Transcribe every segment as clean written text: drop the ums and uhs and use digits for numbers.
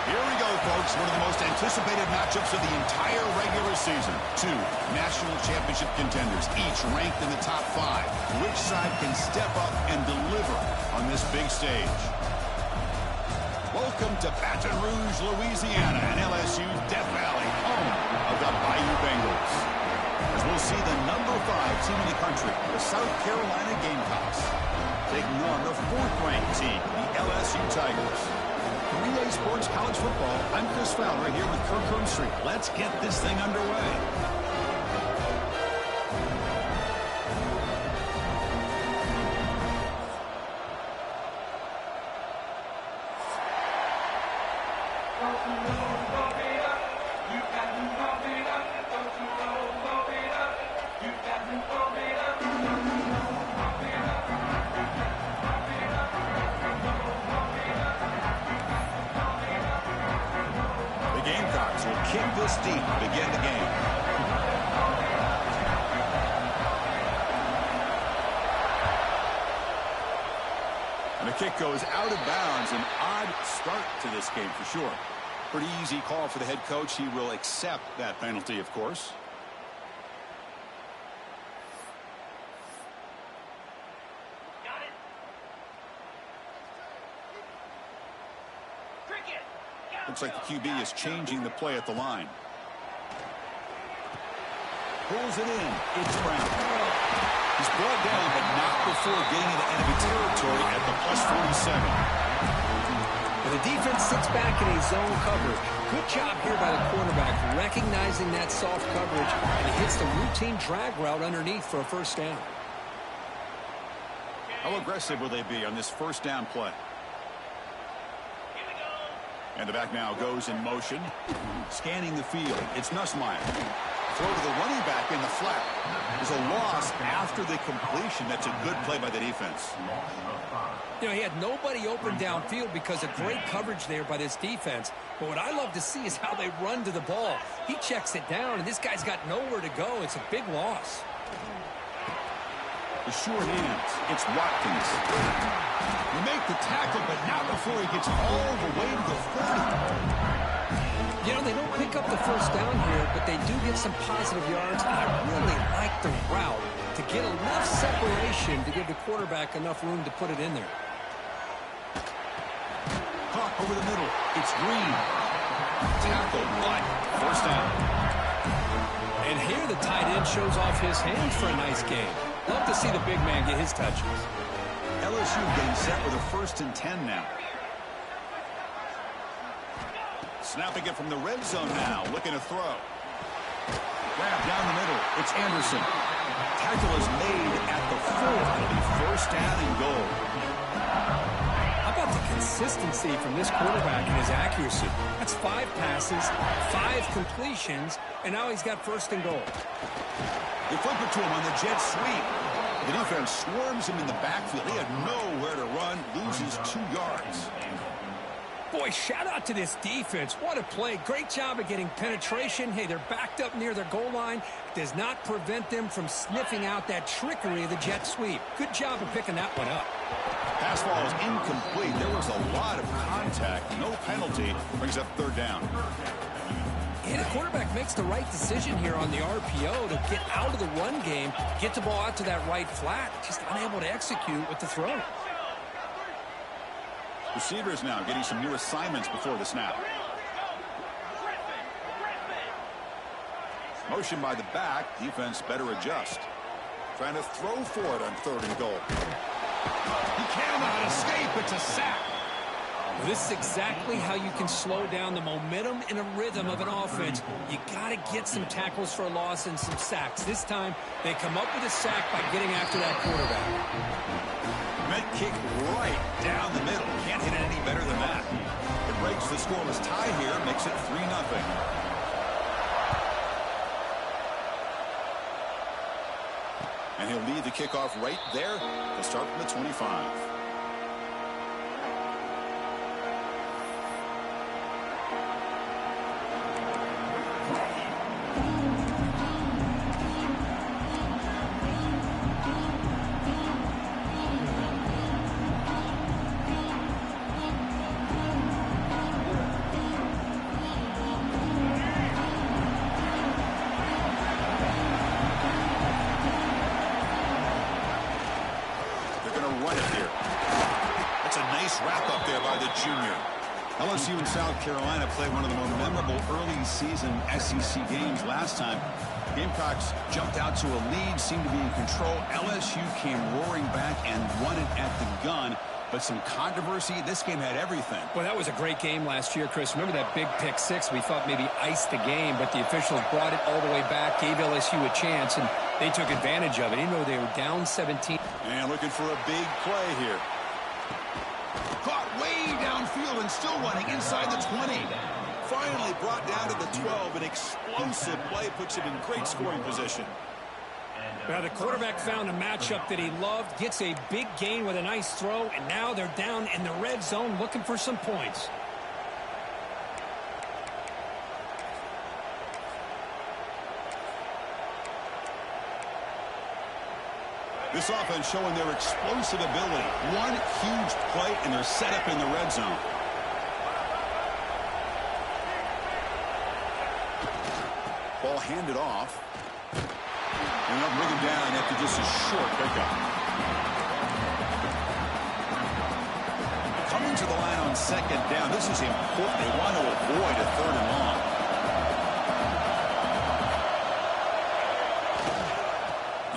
Here we go, folks. One of the most anticipated matchups of the entire regular season. Two national championship contenders, each ranked in the top 5. Which side can step up and deliver on this big stage? Welcome to Baton Rouge, Louisiana, and LSU's Death Valley, home of the Bayou Bengals. As we'll see the number 5 team in the country, the South Carolina Gamecocks, taking on the 4th-ranked team, the LSU Tigers. For EA Sports College Football, I'm Chris Fowler here with Kirk Hermstreet. Let's get this thing underway. Kick this deep to begin the game. And the kick goes out of bounds. An odd start to this game for sure. Pretty easy call for the head coach. He will accept that penalty, of course. Looks like the QB is changing the play at the line. Pulls it in. It's Brown. He's brought down, but not before getting into enemy territory at the +47. And the defense sits back in a zone coverage. Good job here by the quarterback, recognizing that soft coverage, and he hits the routine drag route underneath for a first down. How aggressive will they be on this first down play? And the back now goes in motion. Scanning the field. It's Nussmeier. Throw to the running back in the flat. There's a loss after the completion. That's a good play by the defense. You know, he had nobody open downfield because of great coverage there by this defense. But what I love to see is how they run to the ball. He checks it down, and this guy's got nowhere to go. It's a big loss. The short hands. It's Watkins. You make the tackle, but not before he gets all the way to the 40. You know, they don't pick up the first down here, but they do get some positive yards. And I really like the route to get enough separation to give the quarterback enough room to put it in there. Caught over the middle. It's Green. Tackle, but first down. And here the tight end shows off his hands for a nice game. Love to see the big man get his touches. LSU getting set with a 1st and 10 now. Snapping it from the red zone now. Looking to throw. Grab down the middle. It's Anderson. Tackle is made at the 4. It'll be first down and goal. How about the consistency from this quarterback and his accuracy? That's 5 passes, 5 completions, and now he's got 1st and goal. They flip it to him on the jet sweep. The defense swarms him in the backfield. He had nowhere to run, loses 2 yards. Boy, shout out to this defense. What a play. Great job of getting penetration. Hey, they're backed up near their goal line. Does not prevent them from sniffing out that trickery of the jet sweep. Good job of picking that one up. Pass ball is incomplete. There was a lot of contact. No penalty. Brings up 3rd down. And the quarterback makes the right decision here on the RPO to get out of the run game, get the ball out to that right flat, just unable to execute with the throw. Receivers now getting some new assignments before the snap. Motion by the back. Defense better adjust. Trying to throw for it on 3rd and goal. He cannot escape. It's a sack. This is exactly how you can slow down the momentum and a rhythm of an offense. You got to get some tackles for a loss and some sacks. This time, they come up with a sack by getting after that quarterback. Met kick right down the middle. Can't hit it any better than that. It breaks the scoreless tie here, makes it 3-0. And he'll lead the kickoff right there to start from the 25. Nice wrap up there by the junior. LSU and South Carolina played one of the more memorable early season SEC games last time. Gamecocks jumped out to a lead, seemed to be in control. LSU came roaring back and won it at the gun. But some controversy. This game had everything. Well, that was a great game last year, Chris. Remember that big pick six? We thought maybe iced the game, but the officials brought it all the way back, gave LSU a chance, and they took advantage of it, even though they were down 17. And looking for a big play here. Caught way downfield and still running inside the 20. Finally brought down to the 12. An explosive play puts him in great scoring position. Well, the quarterback found a matchup that he loved, gets a big gain with a nice throw, and now they're down in the red zone looking for some points. This offense showing their explosive ability. One huge play, and they're set up in the red zone. Ball handed off. And they'll bring him down after just a short pickup. Coming to the line on second down. This is important. They want to avoid a third and long.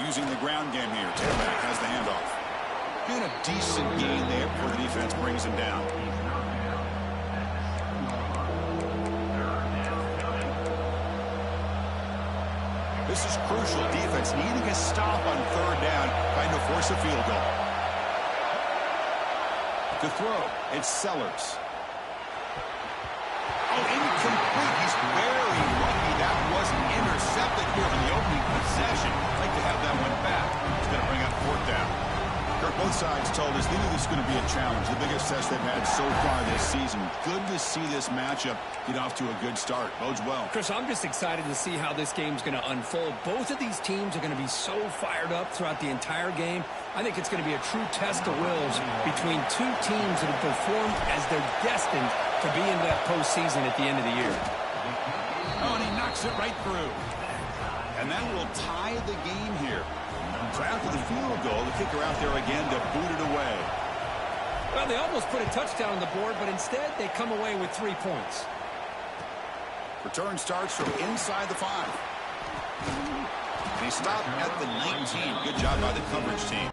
Using the ground game here. Tailback has the handoff. And a decent gain there before the defense brings him down. This is crucial. Defense needing a stop on third down, trying to force a field goal. To throw, it's Sellers. Oh, incomplete. He's very lucky that wasn't intercepted here in the opening possession. I'd like to have that one back. He's going to bring up fourth down. Kirk, both sides told us they knew this was going to be a challenge. The biggest test they've had so far this season. Good to see this matchup get off to a good start. Bodes well. Chris, I'm just excited to see how this game's going to unfold. Both of these teams are going to be so fired up throughout the entire game. I think it's going to be a true test of wills between two teams that have performed as they're destined to be in that postseason at the end of the year. Oh, and he knocks it right through. And that will tie the game here. So after the field goal, the kicker out there again to boot it away. Well, they almost put a touchdown on the board, but instead they come away with 3 points. Return starts from inside the 5. They stop at the 19. Good job by the coverage team.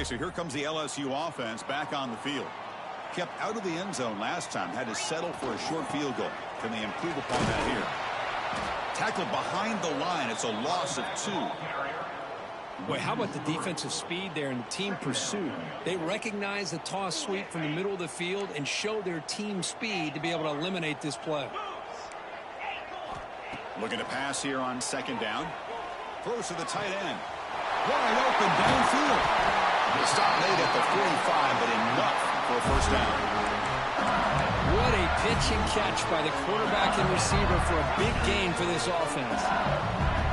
So here comes the LSU offense back on the field. Kept out of the end zone last time. Had to settle for a short field goal. Can they improve upon that here? Tackled behind the line. It's a loss of 2. Boy, how about the defensive speed there and the team pursuit? They recognize the toss sweep from the middle of the field and show their team speed to be able to eliminate this play. Looking to pass here on second down. Throws to the tight end. Wide open downfield. The stop made at the 45, but enough for a first down. What a pitch and catch by the quarterback and receiver for a big gain for this offense.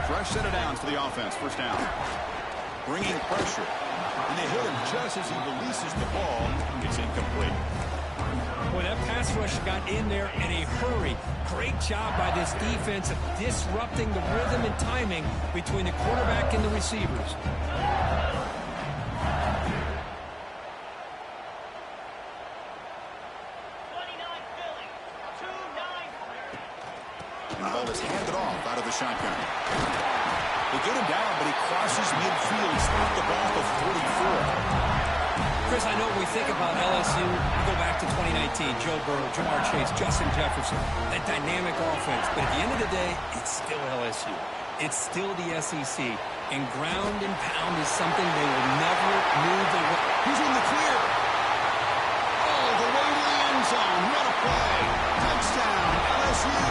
Fresh set of downs for the offense. First down. Bringing pressure. And they hit him just as he releases the ball. It's incomplete. Boy, that pass rush got in there in a hurry. Great job by this defense of disrupting the rhythm and timing between the quarterback and the receivers. And the ball is handed off out of the shotgun. They get him down, but he crosses midfield. Spot the ball to 44. Chris, I know when we think about LSU, we go back to 2019, Joe Burrow, Jamar Chase, Justin Jefferson, that dynamic offense. But at the end of the day, it's still LSU. It's still the SEC. And ground and pound is something they will never move away. He's in the clear. Oh, the way to the end zone. What a play. Touchdown, LSU.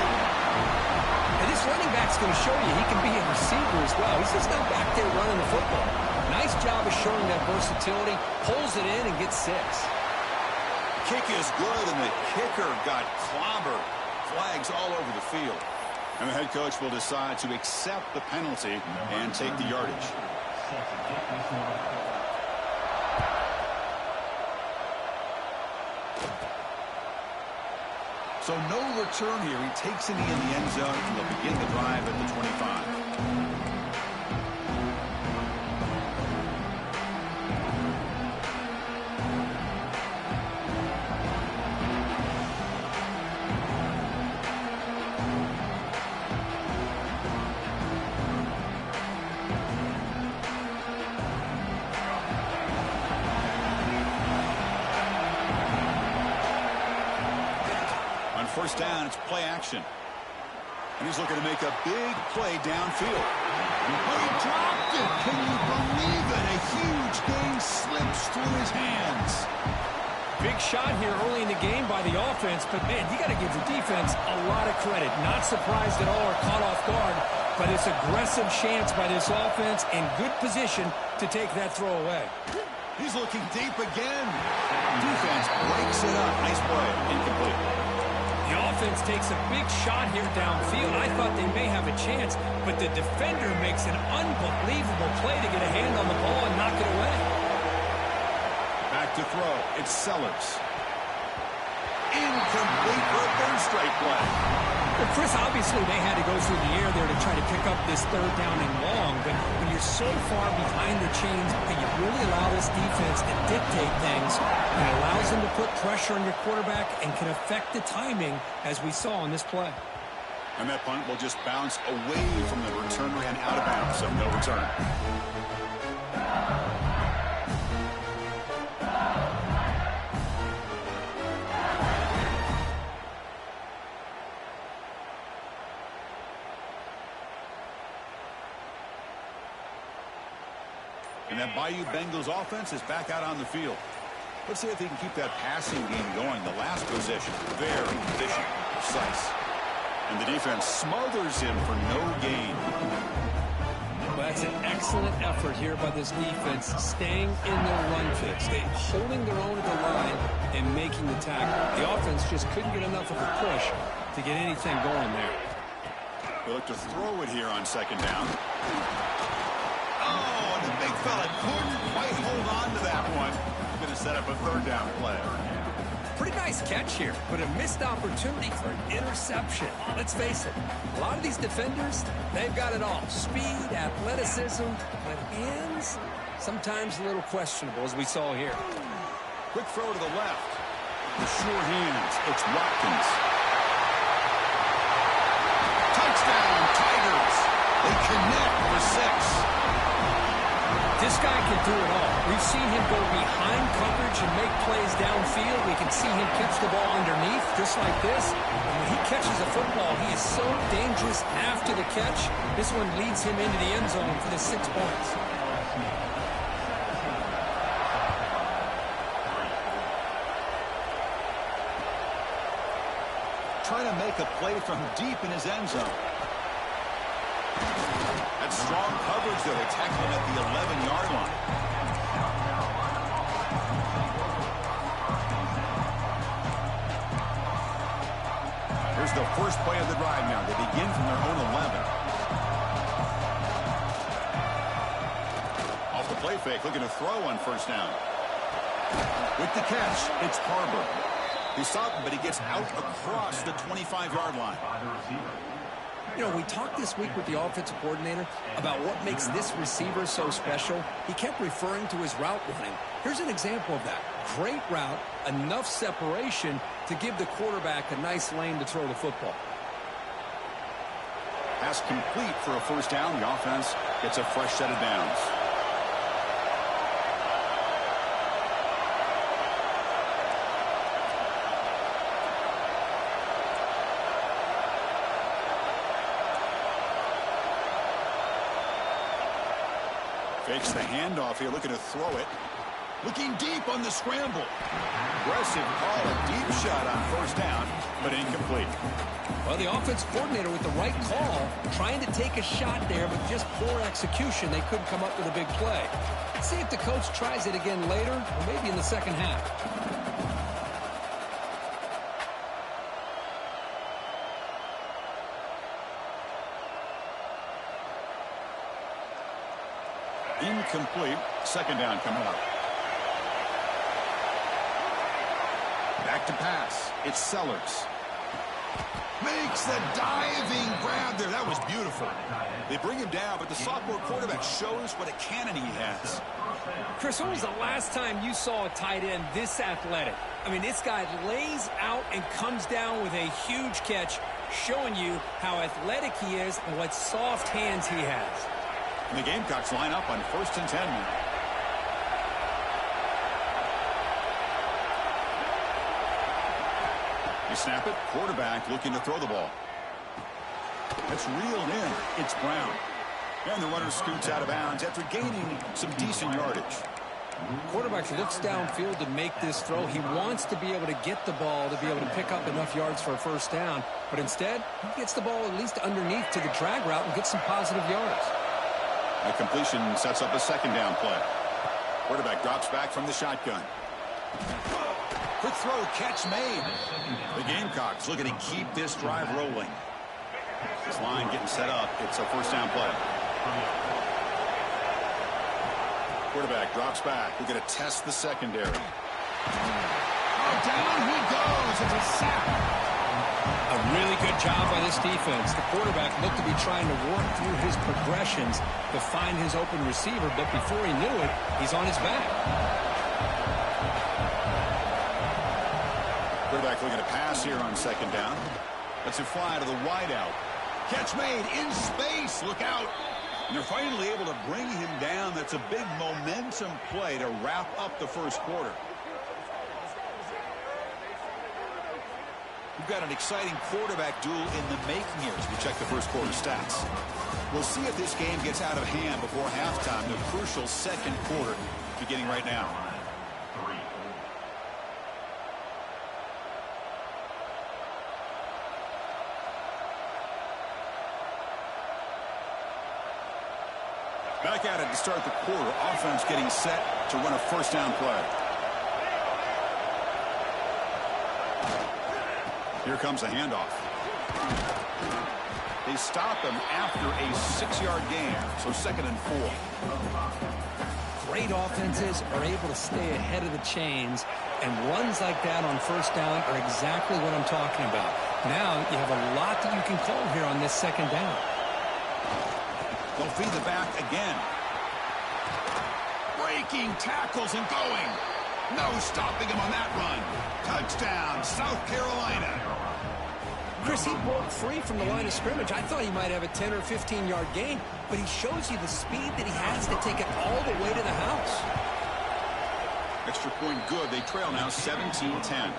And this running back's going to show you he can be a receiver as well. He's just not back there running the football. Nice job of showing that versatility. Pulls it in and gets 6. Kick is good, and the kicker got clobbered. Flags all over the field. And the head coach will decide to accept the penalty and take the yardage. So no return here. He takes it in the end zone, and they'll begin the drive at the 25. First down, it's play action. And he's looking to make a big play downfield. But he dropped it. Can you believe it? A huge gain slips through his hands. Big shot here early in the game by the offense, but man, you got to give the defense a lot of credit. Not surprised at all or caught off guard, but it's aggressive chance by this offense in good position to take that throw away. He's looking deep again. Defense breaks it up. Nice play. Incomplete. The offense takes a big shot here downfield. I thought they may have a chance, but the defender makes an unbelievable play to get a hand on the ball and knock it away. Back to throw. It's Sellers. Incomplete for a third straight play. Well, Chris, obviously they had to go through the air there to try to pick up this third down and long, but when you're so far behind the chains, you really allow this defense to dictate things. It allows them to put pressure on your quarterback and can affect the timing, as we saw on this play. And that punt will just bounce away from the returner and out of bounds, so no return. And that Bayou Bengals offense is back out on the field. Let's see if they can keep that passing game going. The last possession, very efficient, precise. And the defense smothers him for no gain. Well, that's an excellent effort here by this defense, staying in their run fix, holding their own at the line and making the tackle. The offense just couldn't get enough of a push to get anything going there. They look to throw it here on second down. Oh, and the big fella couldn't quite hold on to that one. Going to set up a third down play. Pretty nice catch here, but a missed opportunity for an interception. Let's face it, a lot of these defenders, they've got it all. Speed, athleticism, but hands, sometimes a little questionable, as we saw here. Quick throw to the left. The sure hands. It's Watkins. Touchdown, Tigers. They connect for 6. This guy can do it all. We've seen him go behind coverage and make plays downfield. We can see him catch the ball underneath, just like this. And when he catches a football, he is so dangerous after the catch. This one leads him into the end zone for the 6 points. Trying to make a play from deep in his end zone. That's strong coverage, though. They tackle him at the 11-yard line. Here's the first play of the drive now. They begin from their own 11. Off the play fake, looking to throw on first down. With the catch, it's Harbor. He stopped him, but he gets out across the 25-yard line. You know, we talked this week with the offensive coordinator about what makes this receiver so special. He kept referring to his route running. Here's an example of that. Great route, enough separation to give the quarterback a nice lane to throw the football. Pass complete for a first down. The offense gets a fresh set of downs. Fakes the handoff here, looking to throw it. Looking deep on the scramble. Aggressive call, a deep shot on first down, but incomplete. Well, the offense coordinator with the right call, trying to take a shot there, but just poor execution. They couldn't come up with a big play. Let's see if the coach tries it again later, or maybe in the second half. Incomplete. Second down coming up. Back to pass. It's Sellers. Makes the diving grab there. That was beautiful. They bring him down, but the sophomore quarterback shows what a cannon he has. Chris, when was the last time you saw a tight end this athletic? I mean, this guy lays out and comes down with a huge catch, showing you how athletic he is and what soft hands he has. And the Gamecocks line up on 1st and 10 now. They snap it. Quarterback looking to throw the ball. It's reeled in. It's Brown. And the runner scoots out of bounds after gaining some decent yardage. Quarterback looks downfield to make this throw. He wants to be able to get the ball to be able to pick up enough yards for a first down. But instead, he gets the ball at least underneath to the drag route and gets some positive yards. A completion sets up a second down play. Quarterback drops back from the shotgun. Quick throw, catch made. The Gamecocks looking to keep this drive rolling. This line getting set up. It's a first down play. Quarterback drops back. We're going to test the secondary. Oh, down he goes. It's a sack. A really good job by this defense. The quarterback looked to be trying to work through his progressions to find his open receiver, but before he knew it, he's on his back. Quarterback looking to pass here on second down. Let's it fly to the wideout. Catch made in space. Look out. And they're finally able to bring him down. That's a big momentum play to wrap up the first quarter. We've got an exciting quarterback duel in the making here as we check the first quarter stats. We'll see if this game gets out of hand before halftime. The crucial second quarter beginning right now. Back at it to start the quarter. Offense getting set to run a first down play. Here comes a handoff. They stop him after a 6-yard gain, so 2nd and 4. Great offenses are able to stay ahead of the chains, and runs like that on first down are exactly what I'm talking about. Now you have a lot that you can call here on this second down. They'll feed the back again. Breaking tackles and going. No stopping him on that run. Touchdown, South Carolina. Chris, he broke free from the line of scrimmage. I thought he might have a 10 or 15-yard gain, but he shows you the speed that he has to take it all the way to the house. Extra point good. They trail now 17-10.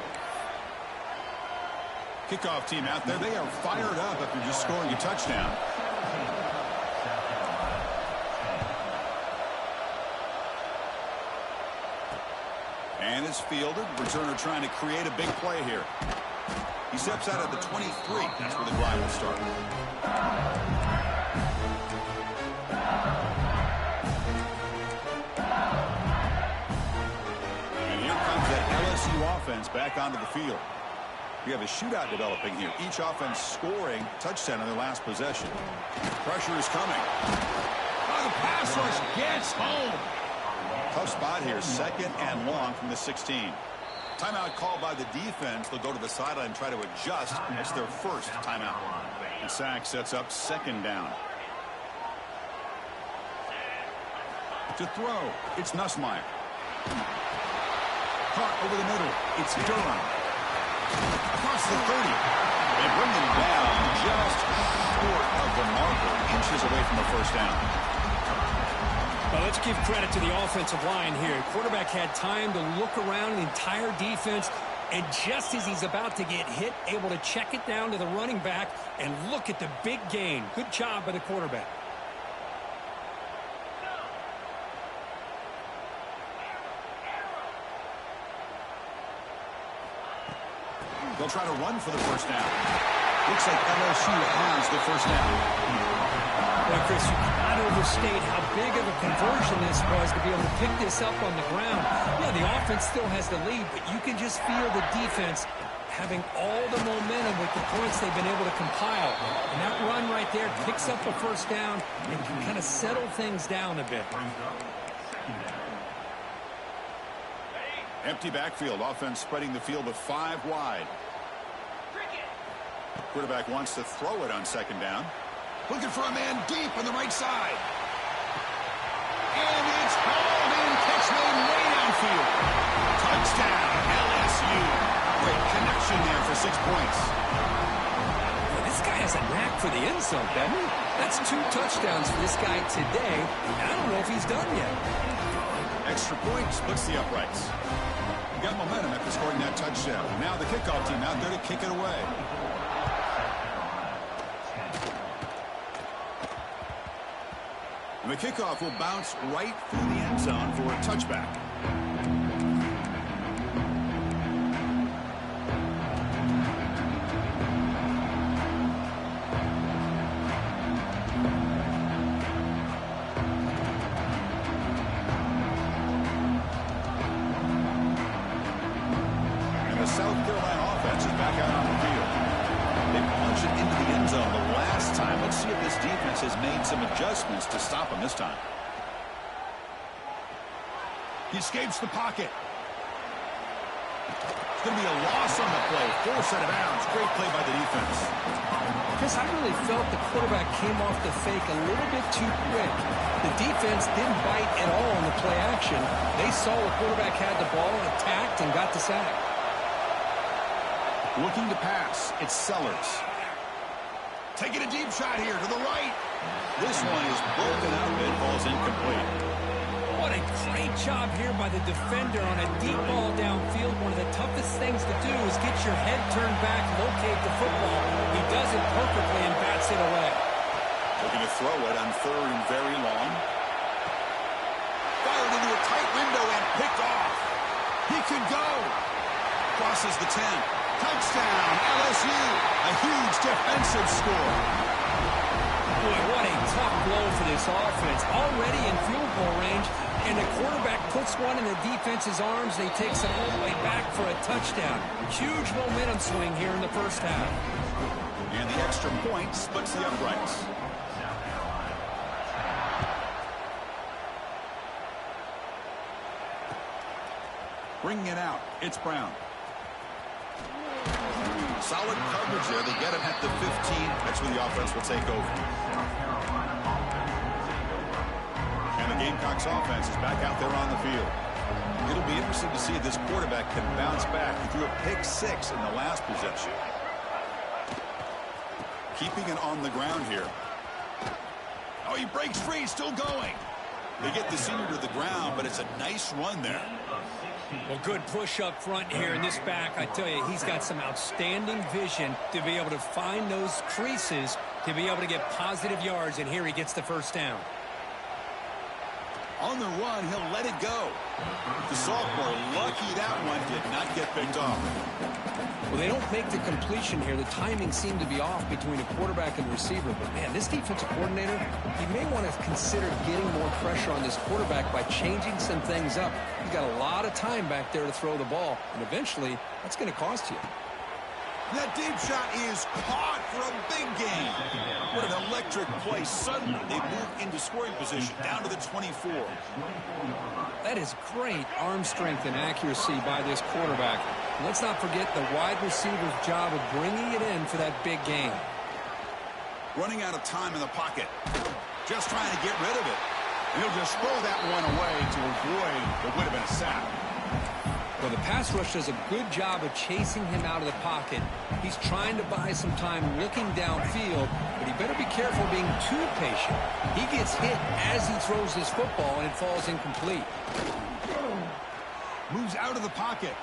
Kickoff team out there. They are fired up after just scoring a touchdown. And it's fielded. Returner trying to create a big play here. He steps out at the 23. That's where the drive will start. And here comes that LSU offense back onto the field. We have a shootout developing here. Each offense scoring touchdown on their last possession. Pressure is coming. Oh, the pass rush gets home. Tough spot here, 2nd and long from the 16. Timeout called by the defense. They'll go to the sideline and try to adjust. It's their first timeout. And Sack sets up 2nd down. To throw, it's Nussmeier. Caught over the middle, it's Durham. Across the 30. They bring him down just short of the marker, inches away from the first down. Well, let's give credit to the offensive line here. Quarterback had time to look around the entire defense, and just as he's about to get hit, able to check it down to the running back, and look at the big gain. Good job by the quarterback. They'll try to run for the first down. Looks like LSU has the first down. Well, Chris, you cannot overstate how big of a conversion this was to be able to pick this up on the ground. Yeah, the offense still has the lead, but you can just feel the defense having all the momentum with the points they've been able to compile. And that run right there picks up a first down and can kind of settle things down a bit. Empty backfield. Offense spreading the field with 5 wide. Quarterback wants to throw it on second down. Looking for a man deep on the right side. And it's hauled in. Catch made way downfield. Touchdown, LSU. Great connection there for 6 points. Well, this guy has a knack for the end zone, doesn't he? That's 2 touchdowns for this guy today. And I don't know if he's done yet. Extra point splits the uprights. Got momentum after scoring that touchdown. Now the kickoff team out there to kick it away. And the kickoff will bounce right through the end zone for a touchback. South Carolina offense is back out on the field. They punched it into the end zone the last time. Let's see if this defense has made some adjustments to stop him this time. He escapes the pocket. It's going to be a loss on the play. Force out of bounds. Great play by the defense. Chris, I really felt the quarterback came off the fake a little bit too quick. The defense didn't bite at all on the play action. They saw the quarterback had the ball, attacked, and got the sack. Looking to pass, it's Sellers. Taking a deep shot here to the right. This one is broken up and falls incomplete. What a great job here by the defender on a deep ball downfield. One of the toughest things to do is get your head turned back, locate the football. He does it perfectly and bats it away. Looking to throw it on 3rd and very long. Fired into a tight window and picked off. He could go. Crosses the 10. Touchdown, LSU. A huge defensive score. Boy, what a tough blow for this offense. Already in field goal range, and the quarterback puts one in the defense's arms, and he takes it all the way back for a touchdown. Huge momentum swing here in the first half. And the extra point splits the uprights. Bringing it out, it's Brown. Solid coverage there. They get him at the 15. That's where the offense will take over. And the Gamecocks offense is back out there on the field. It'll be interesting to see if this quarterback can bounce back. He threw a pick 6 in the last possession. Keeping it on the ground here. Oh, he breaks free, still going. They get the senior to the ground, but it's a nice run there. Well, good push up front here in this back. I tell you, he's got some outstanding vision to be able to find those creases to be able to get positive yards, and here he gets the first down. On the run, he'll let it go. The sophomore, lucky that one did not get picked off. Well, they don't make the completion here. The timing seemed to be off between the quarterback and the receiver. But, man, this defensive coordinator, he may want to consider getting more pressure on this quarterback by changing some things up. He's got a lot of time back there to throw the ball, and eventually that's going to cost you. That deep shot is caught for a big gain. What an electric play. Suddenly, they move into scoring position, down to the 24. That is great arm strength and accuracy by this quarterback. And let's not forget the wide receiver's job of bringing it in for that big gain. Running out of time in the pocket. Just trying to get rid of it. And he'll just throw that one away to avoid what would have been a sack. Well, the pass rush does a good job of chasing him out of the pocket. He's trying to buy some time looking downfield, but he better be careful being too patient. He gets hit as he throws this football, and it falls incomplete. Moves out of the pocket.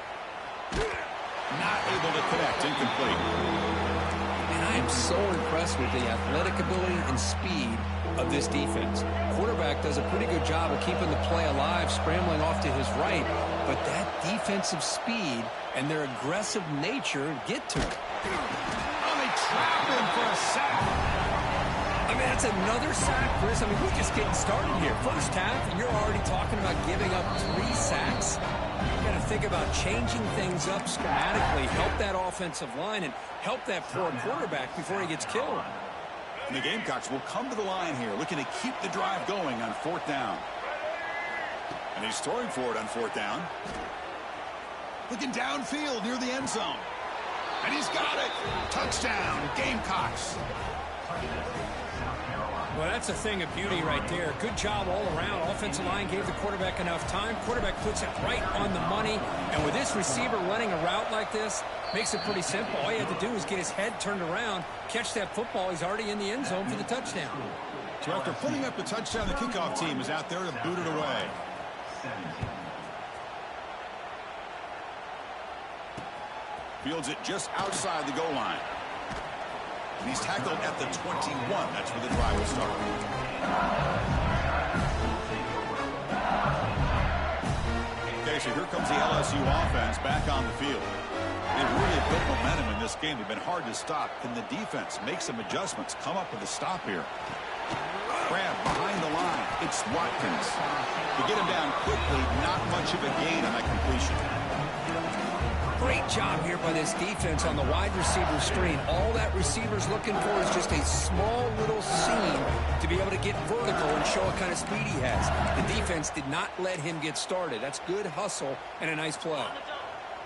Not able to connect. Incomplete. And I am so impressed with the athletic ability and speed of this defense. Quarterback does a pretty good job of keeping the play alive, scrambling off to his right, but that defensive speed and their aggressive nature get to him. Oh, they trap him for a sack. I mean, that's another sack, Chris. I mean, we're just getting started here. First half, and you're already talking about giving up 3 sacks. You got to think about changing things up schematically, help that offensive line, and help that poor quarterback before he gets killed. And the Gamecocks will come to the line here, looking to keep the drive going on 4th down. And he's throwing for it on 4th down. Looking downfield near the end zone. And he's got it. Touchdown, Gamecocks. Well, that's a thing of beauty right there. Good job all around. Offensive line gave the quarterback enough time. Quarterback puts it right on the money. And with this receiver running a route like this, makes it pretty simple. All you have to do is get his head turned around, catch that football. He's already in the end zone for the touchdown. So after putting up the touchdown, the kickoff team is out there to boot it away. Fields it just outside the goal line. And he's tackled at the 21. That's where the drive will start. Okay, so here comes the LSU offense back on the field. They've really built momentum in this game. They've been hard to stop. Can the defense make some adjustments, come up with a stop here? Grab behind the line. It's Watkins. To get him down quickly, not much of a gain on that completion. Great job here by this defense on the wide receiver screen. All that receiver's looking for is just a small little seam to be able to get vertical and show what kind of speed he has. The defense did not let him get started. That's good hustle and a nice play.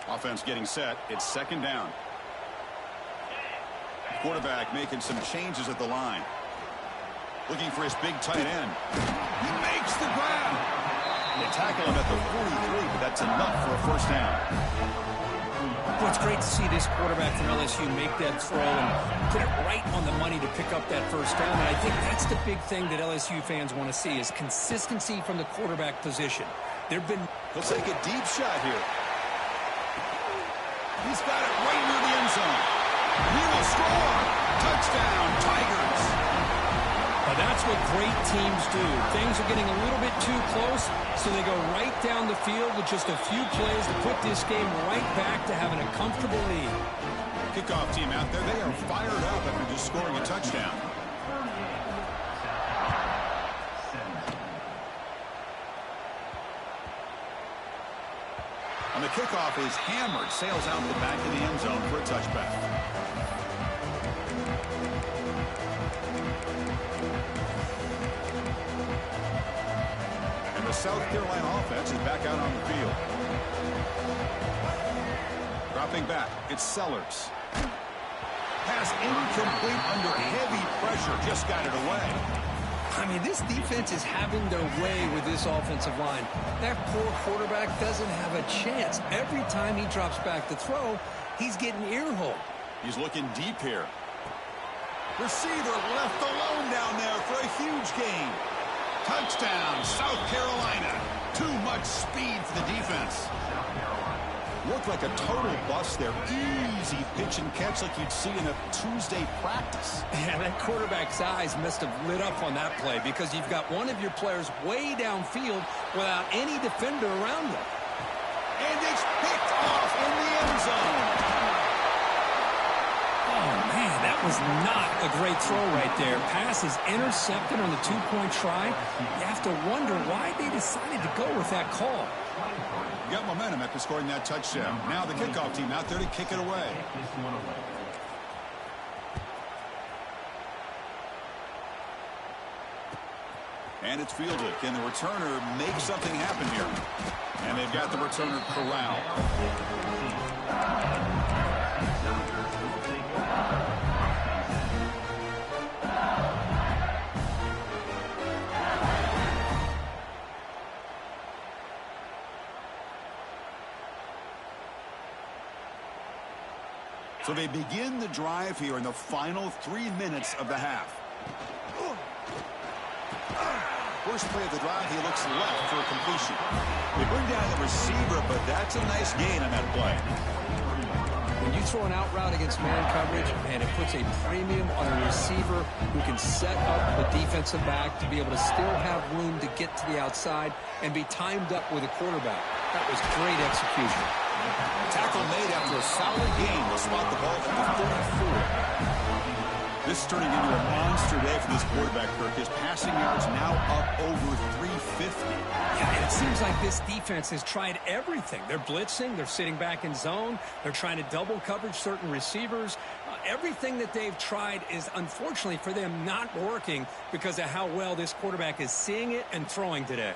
Offense getting set. It's 2nd down. Quarterback making some changes at the line. Looking for his big tight end. He makes the grab. They tackle him at the 43, but that's enough for a 1st down. Well, it's great to see this quarterback from LSU make that throw and put it right on the money to pick up that 1st down. And I think that's the big thing that LSU fans want to see is consistency from the quarterback position. He'll take a deep shot here. He's got it right near the end zone. He will score. Touchdown, Tigers. Well, that's what great teams do. Things are getting a little bit too close, so they go right down the field with just a few plays to put this game right back to having a comfortable lead. Kickoff team out there, they are fired up after just scoring a touchdown. And the kickoff is hammered, sails out the back of the end zone for a touchback. The South Carolina offense is back out on the field. Dropping back, it's Sellers. Pass incomplete under heavy pressure, just got it away. I mean, this defense is having their way with this offensive line. That poor quarterback doesn't have a chance. Every time he drops back to throw, he's getting ear-hole. He's looking deep here. Receiver left alone down there for a huge gain. Touchdown, South Carolina. Too much speed for the defense. Looked like a total bust there. Easy pitch and catch like you'd see in a Tuesday practice. Yeah, that quarterback's eyes must have lit up on that play because you've got one of your players way downfield without any defender around them. And it's picked off in the end zone. Oh, man, that was not a great throw right there. Pass is intercepted on the 2-point try. You have to wonder why they decided to go with that call. You got momentum after scoring that touchdown. Now the kickoff team out there to kick it away. And it's fielded. Can the returner make something happen here? And they've got the returner corralled. So they begin the drive here in the final 3 minutes of the half. First play of the drive, he looks left for a completion. They bring down the receiver, but that's a nice gain on that play. When you throw an out route against man coverage, man, it puts a premium on a receiver who can set up the defensive back to be able to still have room to get to the outside and be timed up with a quarterback. That was great execution. Tackle made after a solid gain will spot the ball at the 34. This is turning into a monster day for this quarterback, Kirk. His passing yards now up over 350. Yeah, and it seems like this defense has tried everything. They're blitzing. They're sitting back in zone. They're trying to double coverage certain receivers. Everything that they've tried is, unfortunately for them, not working because of how well this quarterback is seeing it and throwing today.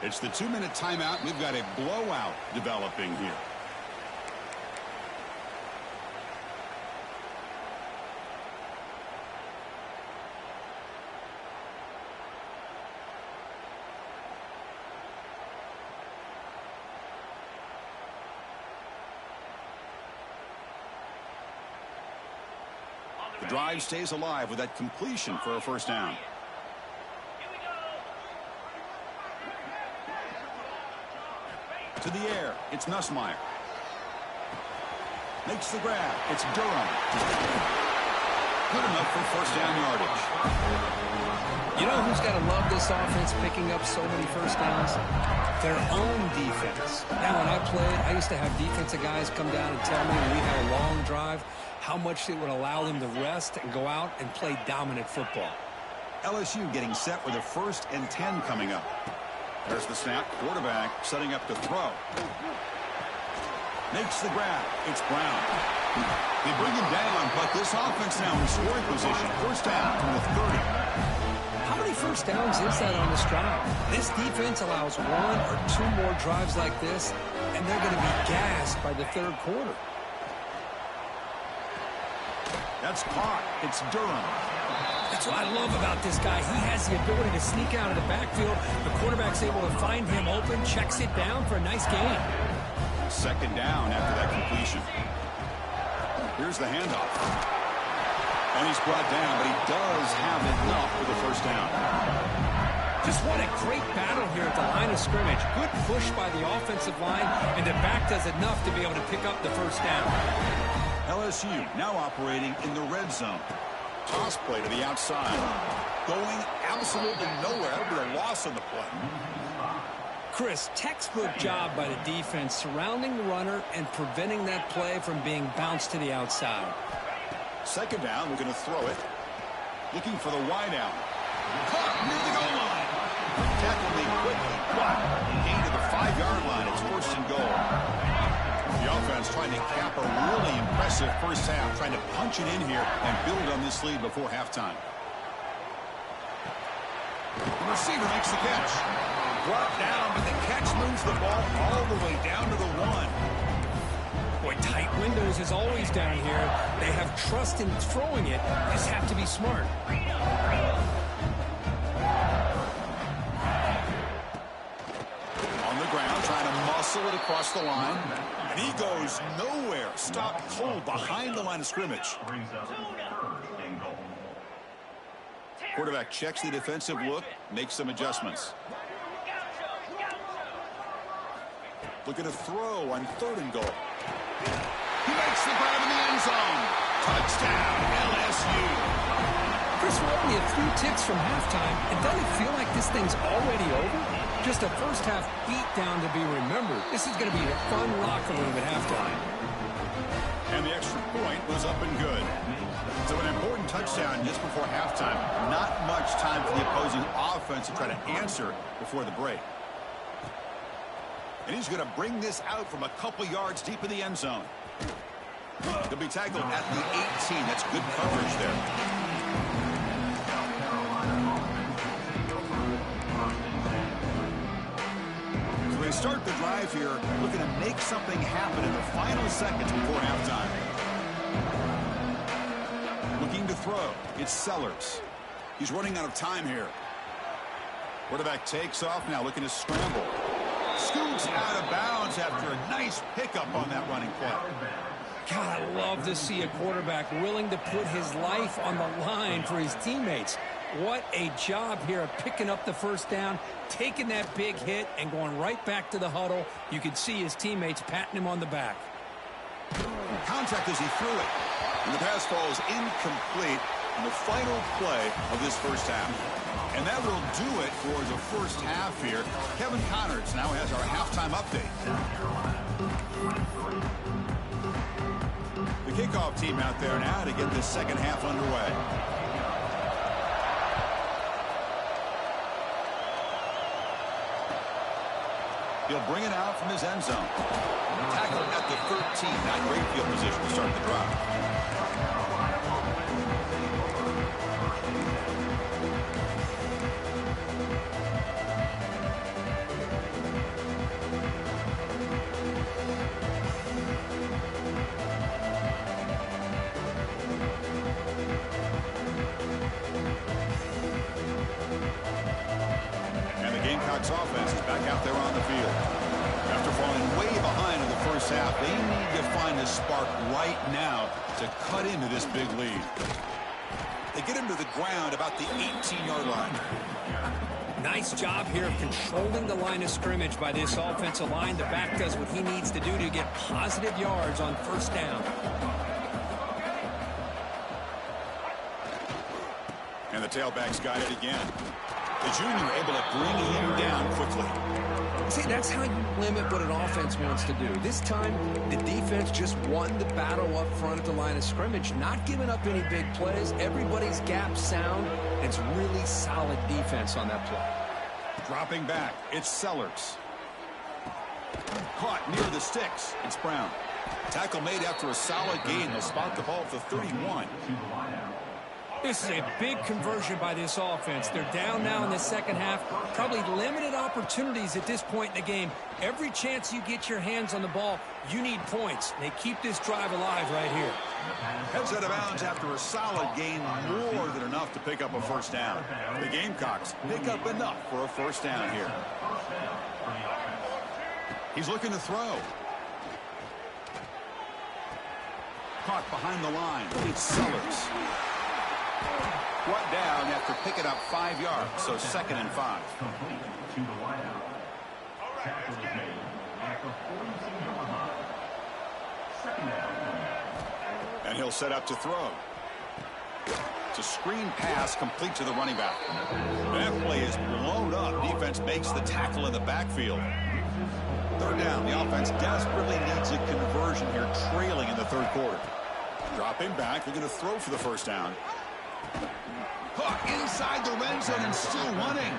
It's the 2-minute timeout. We've got a blowout developing here. The drive stays alive with that completion for a first down. To the air, it's Nussmeier. Makes the grab, it's Durham. Good enough for first down yardage. You know who's got to love this offense picking up so many first downs? Their own defense. Now, when I played, I used to have defensive guys come down and tell me when we had a long drive how much it would allow them to rest and go out and play dominant football. LSU getting set with a 1st and 10 coming up. There's the snap. Quarterback setting up to throw. Makes the grab. It's Brown. They bring him down, but this offense now in scoring position. First down from the 30. How many first downs is that on this drive? This defense allows 1 or 2 more drives like this, and they're going to be gassed by the 3rd quarter. That's caught. It's Durham. That's what I love about this guy. He has the ability to sneak out of the backfield. The quarterback's able to find him open, checks it down for a nice gain. Second down after that completion. Here's the handoff. And he's brought down, but he does have enough for the first down. Just what a great battle here at the line of scrimmage. Good push by the offensive line, and the back does enough to be able to pick up the first down. LSU now operating in the red zone. Toss play to the outside. Going absolutely nowhere. That'll be a loss on the play. Chris, textbook job by the defense surrounding the runner and preventing that play from being bounced to the outside. Second down, we're going to throw it. Looking for the wide out. Caught near the goal line. Tackle me quickly. But gain to the 5-yard line. It's 1st and goal. The offense trying to cap a really impressive first half, trying to punch it in here and build on this lead before halftime. The receiver makes the catch. Brought down, but the catch moves the ball all the way down to the 1. Boy, tight windows is always down here. They have trust in throwing it. Just have to be smart. On the ground, trying to muscle it across the line. And he goes nowhere. Stop cold behind the line of scrimmage. Quarterback checks the defensive look, makes some adjustments. Looking to throw on 3rd and goal. He makes the grab in the end zone. Touchdown, LSU. Chris, we're only a few ticks from halftime, and doesn't it feel like this thing's already over? Just a first half beatdown to be remembered. This is going to be a fun locker room at halftime. And the extra point was up and good. So an important touchdown just before halftime. Not much time for the opposing offense to try to answer before the break. And he's going to bring this out from a couple yards deep in the end zone. He'll be tackled at the 18. That's good coverage there. So they start the drive here, looking to make something happen in the final seconds before halftime. Looking to throw. It's Sellers. He's running out of time here. Quarterback takes off now, looking to scramble. Scoots out of bounds after a nice pickup on that running play. love to see a quarterback willing to put his life on the line for his teammates. What a job here of picking up the first down, taking that big hit, and going right back to the huddle. You can see his teammates patting him on the back. Contact as he threw it. And the pass falls incomplete in the final play of this first half. And that will do it for the first half here. Kevin Connors now has our halftime update. The kickoff team out there now to get this second half underway. He'll bring it out from his end zone. Tackled at the 13. Not great field position to start the drive. Offense is back out there on the field. After falling way behind in the first half, they need to find a spark right now to cut into this big lead. They get him to the ground about the 18-yard line. Nice job here of controlling the line of scrimmage by this offensive line. The back does what he needs to do to get positive yards on first down. And the tailback's got it again. The junior able to bring him down quickly. See, that's how you limit what an offense wants to do. This time, the defense just won the battle up front at the line of scrimmage, not giving up any big plays. Everybody's gap sound. It's really solid defense on that play. Dropping back, it's Sellers. Caught near the sticks. It's Brown. Tackle made after a solid gain. They'll spot the ball at the 31. This is a big conversion by this offense. They're down now in the second half. Probably limited opportunities at this point in the game. Every chance you get your hands on the ball, you need points. They keep this drive alive right here. Heads out of bounds after a solid gain, more than enough to pick up a first down. The Gamecocks pick up enough for a first down here. He's looking to throw. Caught behind the line. It's Sellers. Brought down after picking up 5 yards, so 2nd and 5. And he'll set up to throw. It's a screen pass complete to the running back. That play is blown up. Defense makes the tackle in the backfield. 3rd down. The offense desperately needs a conversion here, trailing in the 3rd quarter. Dropping back. They're going to throw for the first down. Hook inside the red zone and still running.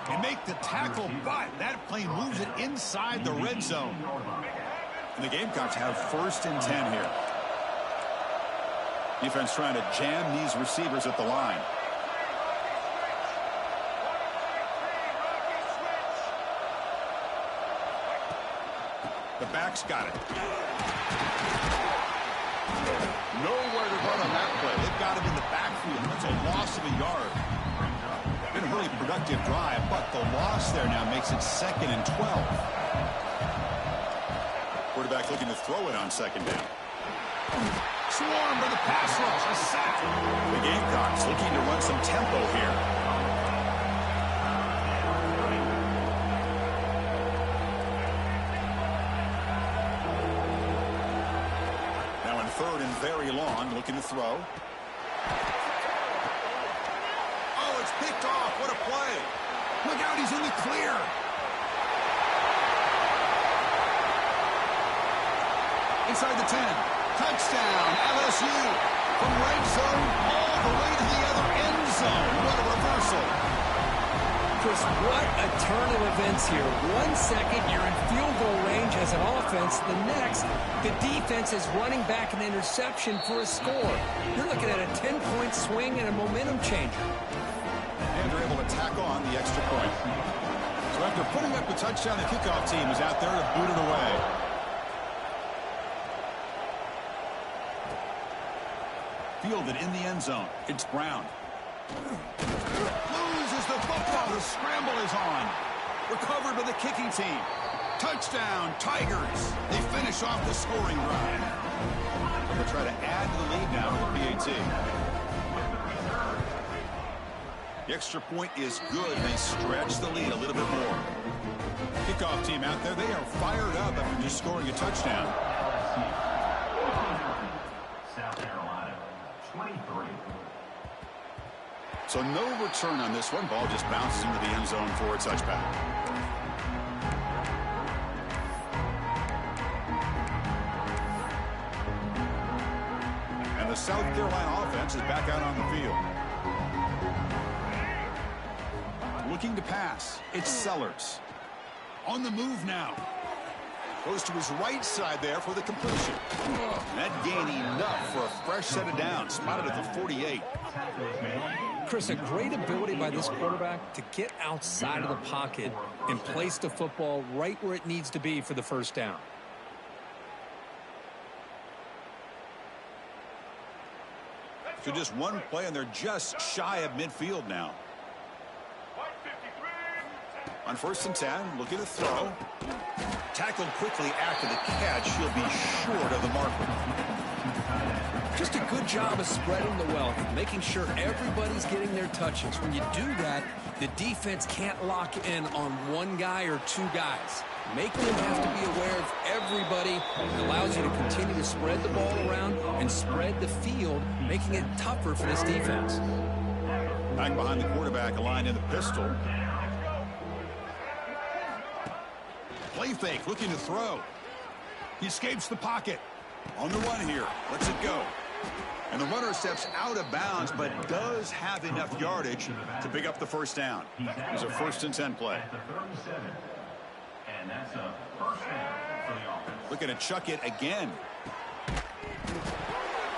They make the tackle, but that play moves it inside the red zone. And the Gamecocks have 1st and 10 here. Defense trying to jam these receivers at the line. The back's got it. Nowhere to run on that play. They've got him in the backfield. That's a loss of a yard. Been a really productive drive, but the loss there now makes it 2nd and 12. Quarterback looking to throw it on 2nd down. Swarm for the pass rush. A sack. The Gamecocks looking to run some tempo here. Now in 3rd and very long, looking to throw. Oh, it's picked off. What a play. Look out, he's in the clear. Inside the 10. Touchdown, LSU. From right zone all the way to the other end zone. What a reversal. Chris, what a turn of events here. 1 second, you're in field goal range as an offense. The next, the defense is running back an interception for a score. You're looking at a 10-point swing and a momentum changer. And they're able to tack on the extra point. So after putting up the touchdown, the kickoff team is out there to boot it away. Fielded in the end zone. It's Brown. Loses the football. The scramble is on. Recovered by the kicking team. Touchdown, Tigers. They finish off the scoring drive. The try to add to the lead now with the PAT. The extra point is good, and they stretch the lead a little bit more. Kickoff team out there, they are fired up after just scoring a touchdown. South Carolina, 23. So no return on this one. Ball just bounces into the end zone for a touchback. And the South Carolina offense is back out on the field. Looking to pass. It's Sellers. On the move now. Goes to his right side there for the completion. That gain enough for a fresh set of downs. Spotted at the 48. Chris, a great ability by this quarterback to get outside of the pocket and place the football right where it needs to be for the first down. So just one play, and they're just shy of midfield now. On 1st and 10, looking to throw. Tackled quickly after the catch. He'll be short of the marker. Just a good job of spreading the wealth, making sure everybody's getting their touches. When you do that, the defense can't lock in on one guy or two guys. Making them have to be aware of everybody. It allows you to continue to spread the ball around and spread the field, making it tougher for this defense. Back behind the quarterback, aligned in the pistol. Play fake, looking to throw. He escapes the pocket. On the run here. Lets it go. And the runner steps out of bounds, but does have enough yardage to pick up the first down. It's a 1st and 10 play. And that's a first down for the offense. Looking to chuck it again.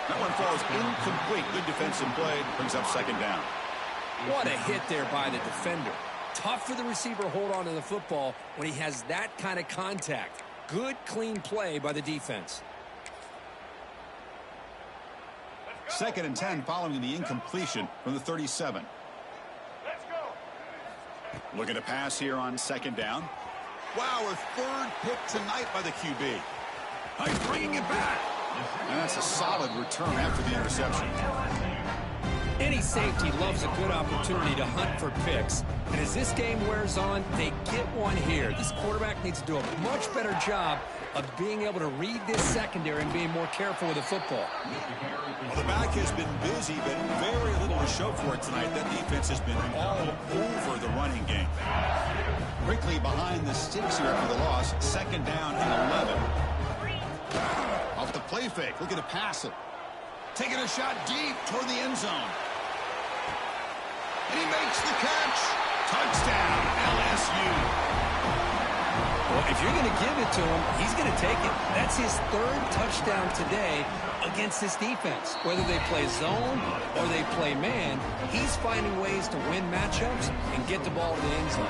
That one falls incomplete. Good defensive play. Brings up 2nd down. What a hit there by the defender. Tough for the receiver to hold on to the football when he has that kind of contact. Good, clean play by the defense. 2nd and 10 following the incompletion from the 37. Looking to pass here on 2nd down. Wow, a 3rd pick tonight by the QB. He's bringing it back. And that's a solid return after the interception. Any safety loves a good opportunity to hunt for picks. And as this game wears on, they get one here. This quarterback needs to do a much better job of being able to read this secondary and being more careful with the football. Well, the back has been busy, but very little to show for it tonight. That defense has been all over the running game. Quickly behind the sticks here after the loss. 2nd down and 11. Off the play fake, looking to pass it. Taking a shot deep toward the end zone. And he makes the catch. Touchdown, LSU. Well, if you're going to give it to him, he's going to take it. That's his 3rd touchdown today against this defense. Whether they play zone or they play man, he's finding ways to win matchups and get the ball to the end zone.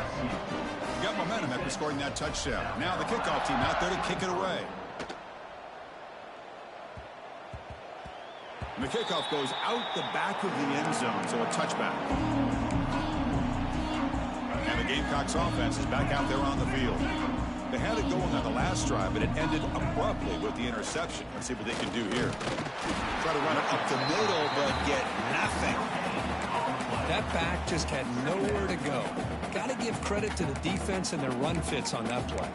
Got momentum after scoring that touchdown. Now the kickoff team out there to kick it away. And the kickoff goes out the back of the end zone, so a touchback. And the Gamecocks offense is back out there on the field. They had it going on the last drive, but it ended abruptly with the interception. Let's see what they can do here. Try to run it up the middle, but get nothing. That back just had nowhere to go. Got to give credit to the defense and their run fits on that play.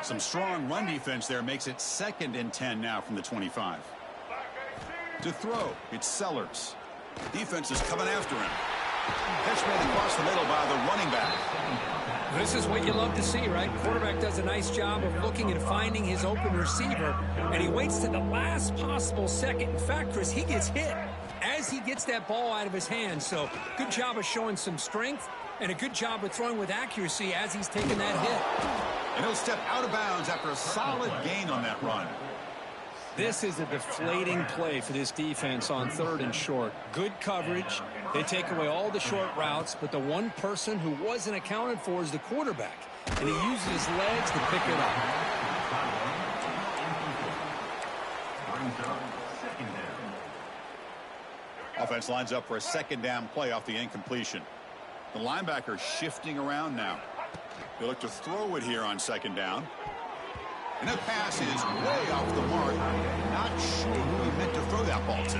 Some strong run defense there makes it 2nd and 10 now from the 25. To throw, it's Sellers. Defense is coming after him. Catch made across the middle by the running back. This is what you love to see, right? Quarterback does a nice job of looking and finding his open receiver, and he waits to the last possible second. In fact, Chris, he gets hit as he gets that ball out of his hands. So good job of showing some strength and a good job of throwing with accuracy as he's taking that hit. And he'll step out of bounds after a solid gain on that run. This is a deflating play for this defense on 3rd and short. Good coverage. They take away all the short routes, but the one person who wasn't accounted for is the quarterback. And he uses his legs to pick it up. Offense lines up for a 2nd down play off the incompletion. The linebacker shifting around now. They look to throw it here on 2nd down. And that pass is way off the mark. Not sure who he meant to throw that ball to.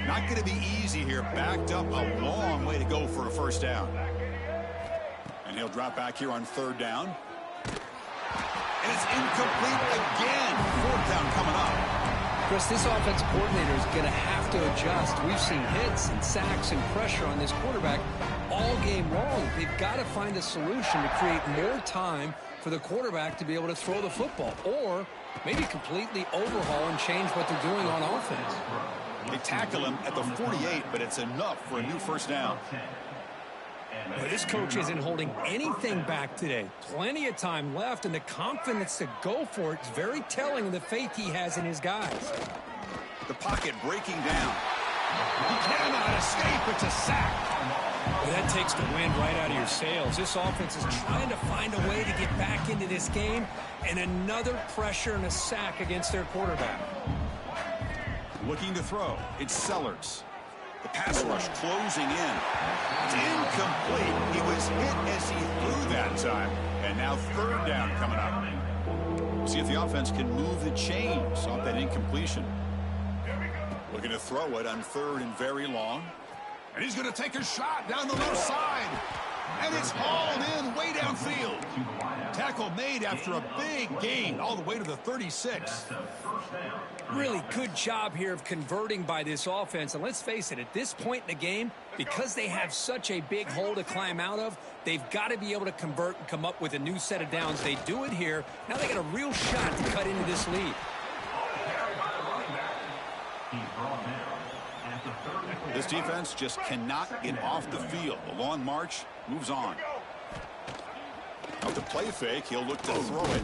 Not going to be easy here. Backed up a long way to go for a first down. And he'll drop back here on third down. And it's incomplete again. Fourth down coming up. Chris, this offensive coordinator is going to have to adjust. We've seen hits and sacks and pressure on this quarterback all game long. They've got to find a solution to create more time for the quarterback to be able to throw the football, or maybe completely overhaul and change what they're doing on offense. They tackle him at the 48, but it's enough for a new first down. Well, this coach isn't holding anything back today. Plenty of time left, and the confidence to go for it is very telling of the faith he has in his guys. The pocket breaking down. He cannot escape. It's a sack. Well, that takes the wind right out of your sails. This offense is trying to find a way to get back into this game, and another pressure and a sack against their quarterback. Looking to throw. It's Sellers. The pass rush closing in. It's incomplete. He was hit as he threw that time. And now third down coming up. See if the offense can move the chains off that incompletion. Looking to throw it on third and very long. And he's going to take a shot down the left side. And it's hauled in way downfield. Tackle made after a big gain all the way to the 36. Really good job here of converting by this offense. And let's face it, at this point in the game, because they have such a big hole to climb out of, they've got to be able to convert and come up with a new set of downs. They do it here. Now they got a real shot to cut into this lead. This defense just cannot get off the field. The long march moves on. Out the play fake, he'll look to throw it.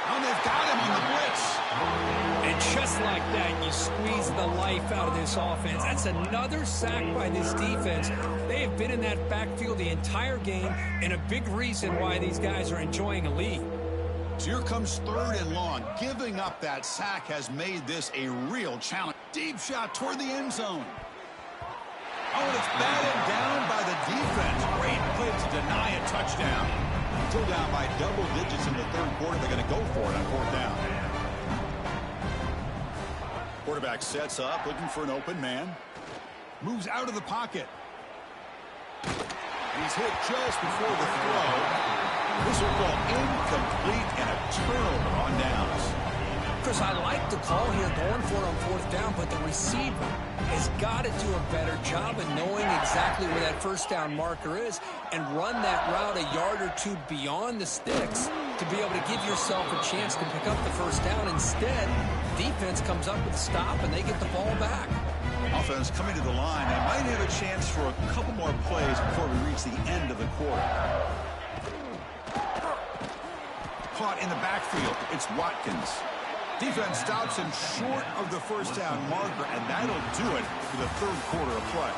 And they've got him on the blitz. And just like that, you squeeze the life out of this offense. That's another sack by this defense. They have been in that backfield the entire game, and a big reason why these guys are enjoying a lead. So here comes third and long. Giving up that sack has made this a real challenge. Deep shot toward the end zone. Oh, and it's batted down by the defense. Great play to deny a touchdown. Still down by double digits in the third quarter. They're going to go for it on fourth down. Quarterback sets up, looking for an open man. Moves out of the pocket. He's hit just before the throw. This will go incomplete and a turnover on downs. Chris, I like the call here going for it on fourth down, but the receiver has got to do a better job of knowing exactly where that first down marker is and run that route a yard or two beyond the sticks to be able to give yourself a chance to pick up the first down. Instead, defense comes up with a stop and they get the ball back. Offense coming to the line. They might have a chance for a couple more plays before we reach the end of the quarter. Caught in the backfield. It's Watkins. Defense stops him short of the first down marker, and that'll do it for the third quarter of play.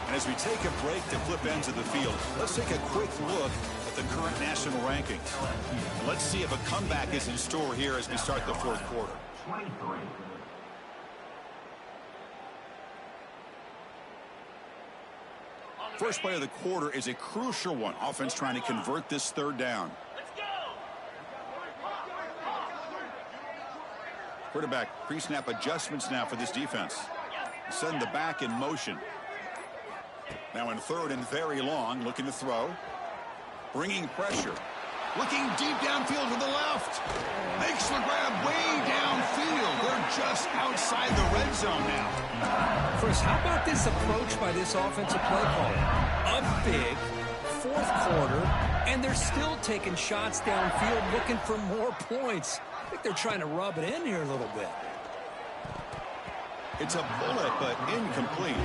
And as we take a break to flip ends of the field, let's take a quick look at the current national rankings. Let's see if a comeback is in store here as we start the fourth quarter. First play of the quarter is a crucial one. Offense trying to convert this third down. Quarterback pre-snap adjustments now for this defense. Send the back in motion. Now in third and very long, looking to throw. Bringing pressure. Looking deep downfield to the left. Makes the grab way downfield. They're just outside the red zone now. Chris, how about this approach by this offensive play caller? Up big, fourth quarter, and they're still taking shots downfield looking for more points. I think they're trying to rub it in here a little bit. It's a bullet, but incomplete.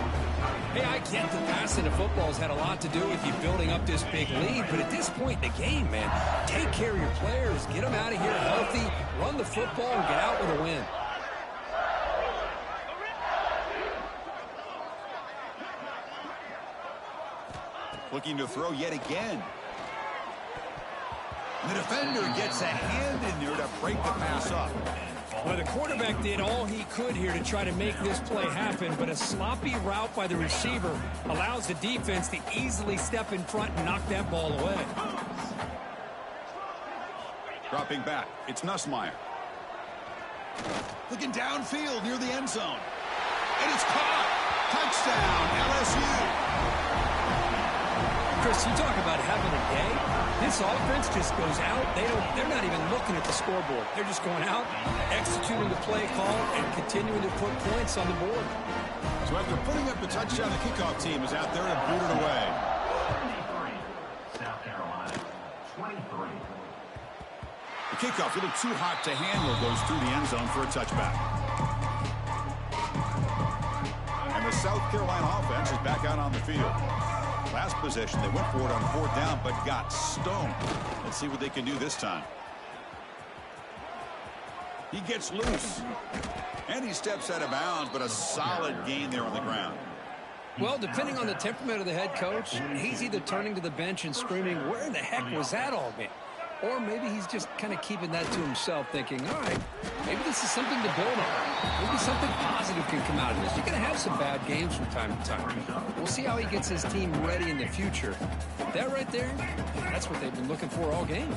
Hey, I get that passing the football has had a lot to do with you building up this big lead, but at this point in the game, man, take care of your players, get them out of here healthy, run the football, and get out with a win. Looking to throw yet again. The defender gets a hand in there to break the pass up. Well, the quarterback did all he could here to try to make this play happen, but a sloppy route by the receiver allows the defense to easily step in front and knock that ball away. Dropping back, it's Nussmeier. Looking downfield near the end zone. And it's caught. Touchdown, LSU. Chris, you talk about having a day. This offense just goes out. They're not even looking at the scoreboard. They're just going out, executing the play call, and continuing to put points on the board. So after putting up the touchdown, the kickoff team is out there to boot it away. 23, South Carolina, 23. The kickoff, a little too hot to handle, goes through the end zone for a touchback. And the South Carolina offense is back out on the field. Last possession, they went for it on fourth down, but got stoned. Let's see what they can do this time. He gets loose. And he steps out of bounds, but a solid gain there on the ground. Well, depending on the temperament of the head coach, he's either turning to the bench and screaming, where in the heck was that all game? Or maybe he's just kind of keeping that to himself, thinking, all right, maybe this is something to build on. Maybe something positive can come out of this. You're going to have some bad games from time to time. We'll see how he gets his team ready in the future. That right there, that's what they've been looking for all game.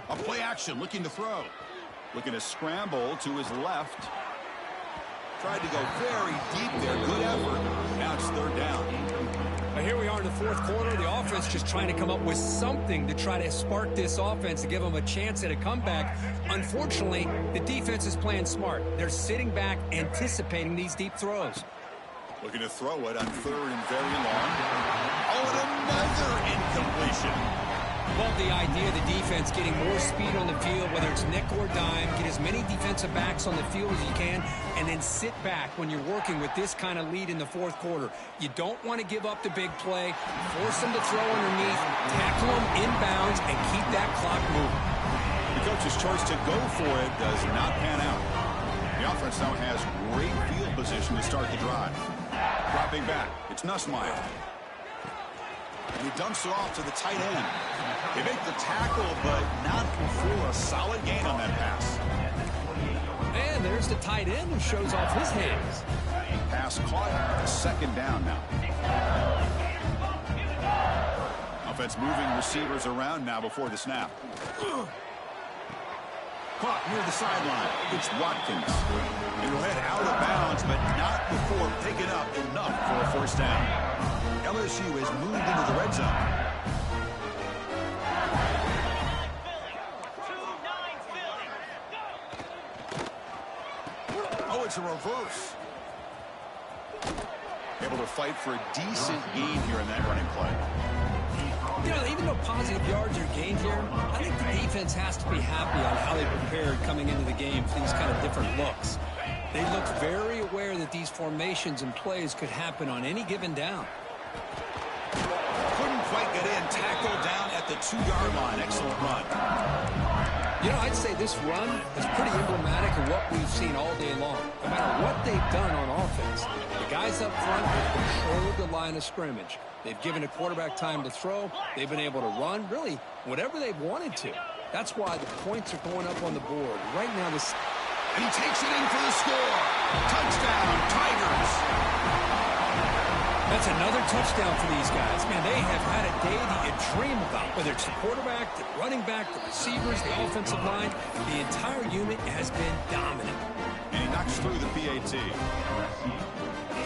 A play action, looking to throw. Looking to scramble to his left. Tried to go very deep there. Good effort. Now it's third down. But here we are in the fourth quarter. The offense just trying to come up with something to try to spark this offense to give them a chance at a comeback. Unfortunately, the defense is playing smart. They're sitting back, anticipating these deep throws. Looking to throw it on third and very long. Oh, and another incompletion. Love the idea of the defense getting more speed on the field, whether it's nickel or dime. Get as many defensive backs on the field as you can, and then sit back when you're working with this kind of lead in the fourth quarter. You don't want to give up the big play. Force them to throw underneath, tackle them inbounds, and keep that clock moving. The coach's choice to go for it does not pan out. The offense now has great field position to start the drive. Dropping back, it's Nussmeier. And he dumps it off to the tight end. They make the tackle, but not before a solid gain on that pass. And there's the tight end who shows off his hands. Pass caught, second down now. Offense moving receivers around now before the snap. Caught near the sideline. It's Watkins. He'll head out of bounds, but not before picking up enough for a first down. LSU has moved into the red zone. Oh, it's a reverse. Able to fight for a decent gain here in that running play. You know, even though positive yards are gained here, I think the defense has to be happy on how they prepared coming into the game for these kind of different looks. They looked very aware that these formations and plays could happen on any given down. Couldn't quite get in. Tackle down at the 2-yard line. Excellent run. You know, I'd say this run is pretty emblematic of what we've seen all day long. No matter what they've done on offense, the guys up front have controlled the line of scrimmage. They've given a quarterback time to throw. They've been able to run, really, whatever they've wanted to. That's why the points are going up on the board. Right now, this... And he takes it in for the score. Touchdown, Tigers. That's another touchdown for these guys. Man, they have had a day that you dream about, whether it's the quarterback, the running back, the receivers, the offensive line. The entire unit has been dominant. And he knocks through the PAT.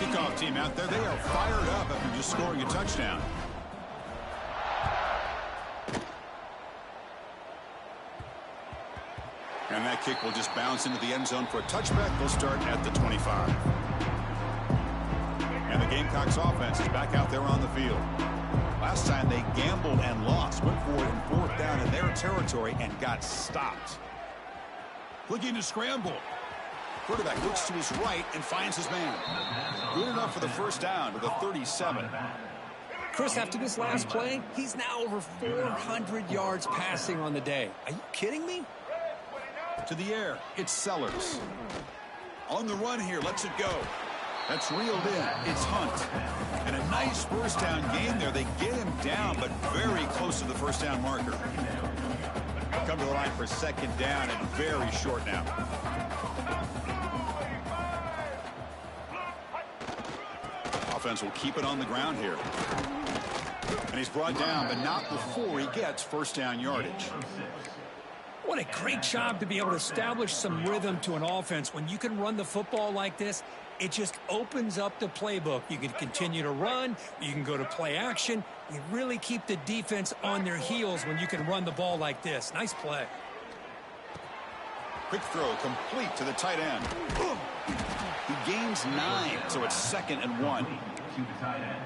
Kickoff team out there, they are fired up after just scoring a touchdown. And that kick will just bounce into the end zone for a touchback. They'll start at the 25. And the Gamecocks offense is back out there on the field. Last time they gambled and lost. Went for it in fourth down in their territory and got stopped. Looking to scramble. Quarterback looks to his right and finds his man. Good enough for the first down to the 37. Chris, after this last play, he's now over 400 yards passing on the day. Are you kidding me? To the air, it's Sellers. On the run here, lets it go. That's reeled in. It's Hunt. And a nice first down gain there. They get him down, but very close to the first down marker. Come to the line for second down and very short now. Offense will keep it on the ground here. And he's brought down, but not before he gets first down yardage. What a great job to be able to establish some rhythm to an offense. When you can run the football like this, it just opens up the playbook. You can continue to run. You can go to play action. You really keep the defense on their heels when you can run the ball like this. Nice play. Quick throw complete to the tight end. He gains 9, so it's 2nd and 1.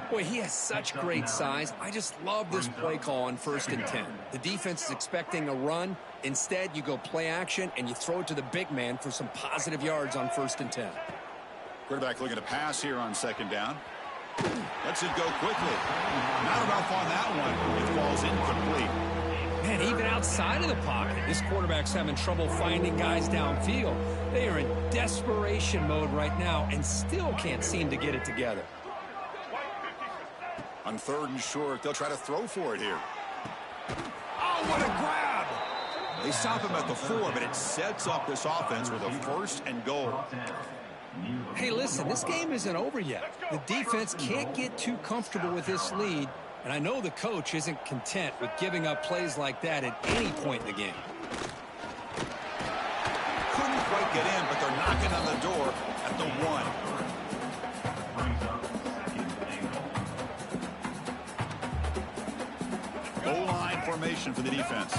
Boy, he has such great size. I just love this play call on 1st and 10. The defense is expecting a run. Instead, you go play action, and you throw it to the big man for some positive yards on 1st and 10. Quarterback looking to pass here on 2nd down. Lets it go quickly. Not enough on that one. It falls incomplete. Man, even outside of the pocket, this quarterback's having trouble finding guys downfield. They are in desperation mode right now and still can't seem to get it together. On 3rd and short, they'll try to throw for it here. Oh, what a grab! They stop him at the 4, but it sets up this offense with a 1st and goal. Hey, listen, this game isn't over yet. The defense can't get too comfortable with this lead, and I know the coach isn't content with giving up plays like that at any point in the game. Couldn't quite get in, but they're knocking on the door at the 1. Goal line formation for the defense.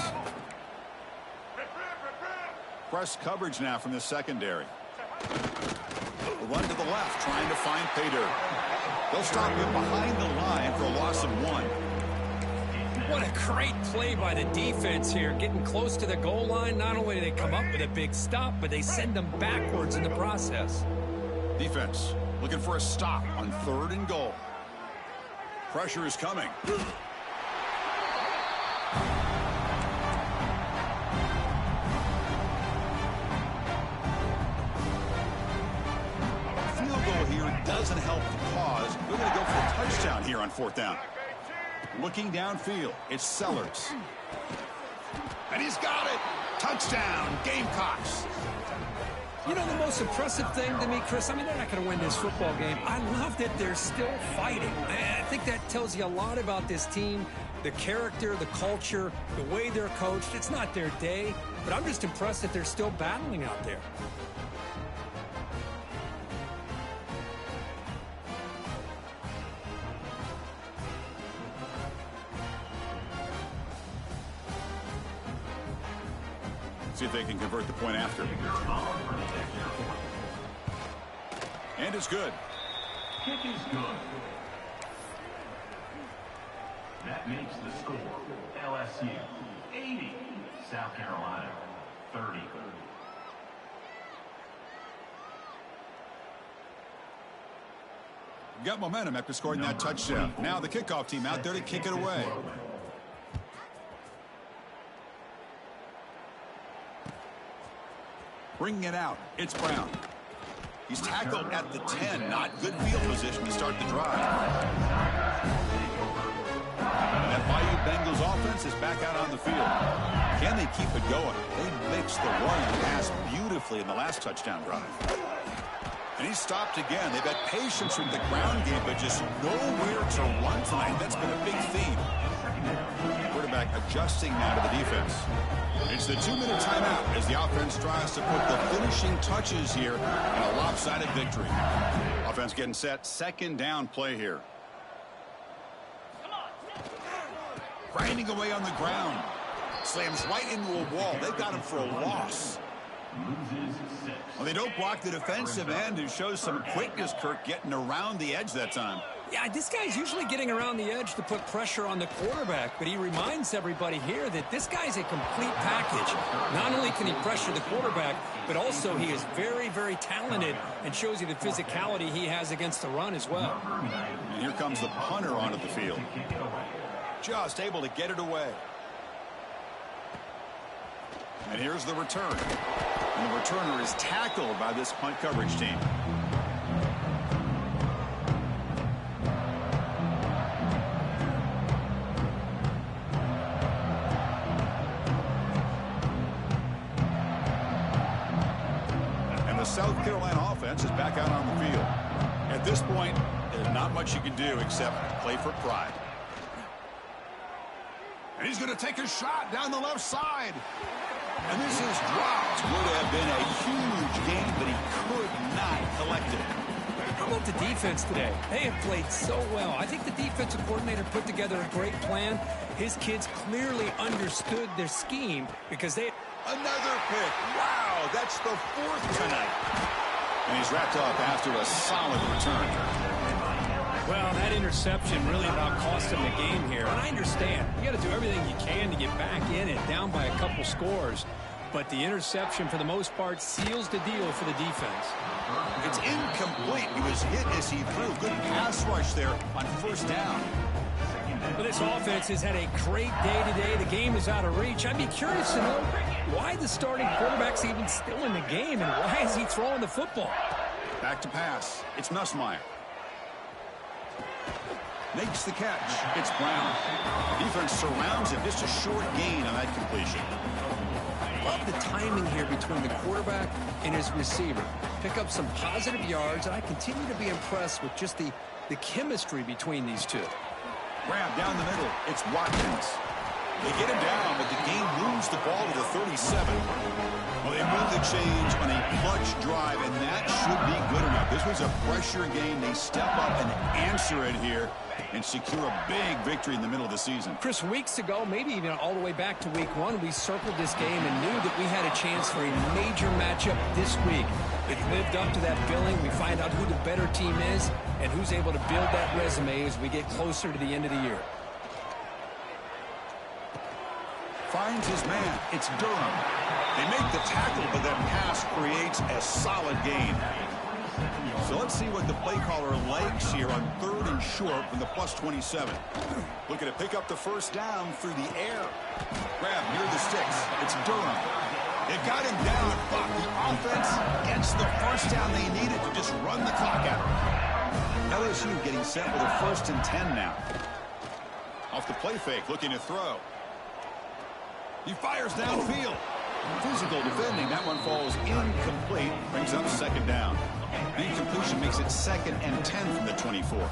Press coverage now from the secondary. Run to the left, trying to find Pater. They'll stop him behind the line for a loss of 1. What a great play by the defense here. Getting close to the goal line, not only do they come up with a big stop, but they send them backwards in the process. Defense looking for a stop on 3rd and goal. Pressure is coming. Doesn't help the cause. We're going to go for the touchdown here on 4th down. Looking downfield, it's Sellers. And he's got it. Touchdown, Gamecocks. You know the most impressive thing to me, Chris, I mean, they're not going to win this football game. I love that they're still fighting. I think that tells you a lot about this team, the character, the culture, the way they're coached. It's not their day, but I'm just impressed that they're still battling out there. See if they can convert the point after. And it's good. Kick is good. That makes the score LSU 80, South Carolina 30. Got momentum after scoring that touchdown. Now the kickoff team out there to kick it away. Bringing it out, it's Brown. He's tackled at the 10. Not good field position to start the drive. And that Bayou Bengals offense is back out on the field. Can they keep it going? They mixed the run and pass beautifully in the last touchdown drive. And he's stopped again. They've had patience with the ground game, but just nowhere to run tonight. That's been a big theme. Quarterback adjusting now to the defense. It's the 2-minute timeout as the offense tries to put the finishing touches here in a lopsided victory. Offense getting set. 2nd down play here. Grinding away on the ground. Slams right into a wall. They've got him for a loss. Well, they don't block the defensive end, who shows some quickness, Kirk, getting around the edge that time. Yeah, this guy's usually getting around the edge to put pressure on the quarterback, but he reminds everybody here that this guy's a complete package. Not only can he pressure the quarterback, but also he is very, very talented and shows you the physicality he has against the run as well. And here comes the punter onto the field. Just able to get it away. And here's the return. And the returner is tackled by this punt coverage team. offense is back out on the field. At this point, there's not much you can do except play for pride. And he's going to take a shot down the left side. And this is dropped. Would have been a huge game, but he could not collect it. How about the defense today? They have played so well. I think the defensive coordinator put together a great plan. His kids clearly understood their scheme because they... Another pick. Wow, that's the 4th tonight. And he's wrapped up after a solid return. Well, that interception really about cost him the game here. And I understand. You got to do everything you can to get back in it, down by a couple scores. But the interception, for the most part, seals the deal for the defense. It's incomplete. He was hit as he threw. Good pass rush there on 1st down. Well, this offense has had a great day today. The game is out of reach. I'd be curious to know why the starting quarterback's even still in the game and why is he throwing the football? Back to pass. It's Nussmeier. Makes the catch. It's Brown. Defense surrounds him. Just a short gain on that completion. Love the timing here between the quarterback and his receiver. Pick up some positive yards, and I continue to be impressed with just the chemistry between these two. Grab down the middle. It's Watkins. They get him down, but the game moves the ball to the 37. Well, they move the chains on a clutch drive, and that should be good enough. This was a pressure game. They step up and answer it here and secure a big victory in the middle of the season. Chris, weeks ago, maybe even all the way back to week 1, we circled this game and knew that we had a chance for a major matchup this week. It lived up to that billing. We find out who the better team is and who's able to build that resume as we get closer to the end of the year. Finds his man. It's Durham. They make the tackle, but that pass creates a solid gain. So let's see what the play caller likes here on 3rd and short from the +27. Looking to pick up the 1st down through the air. Grab near the sticks. It's Durham. It got him down, but the offense gets the 1st down they needed to just run the clock out. LSU getting set with a 1st and 10 now. Off the play fake, looking to throw. He fires downfield. Physical defending. That one falls incomplete. Brings up 2nd down. The incompletion makes it 2nd and 10 from the 24.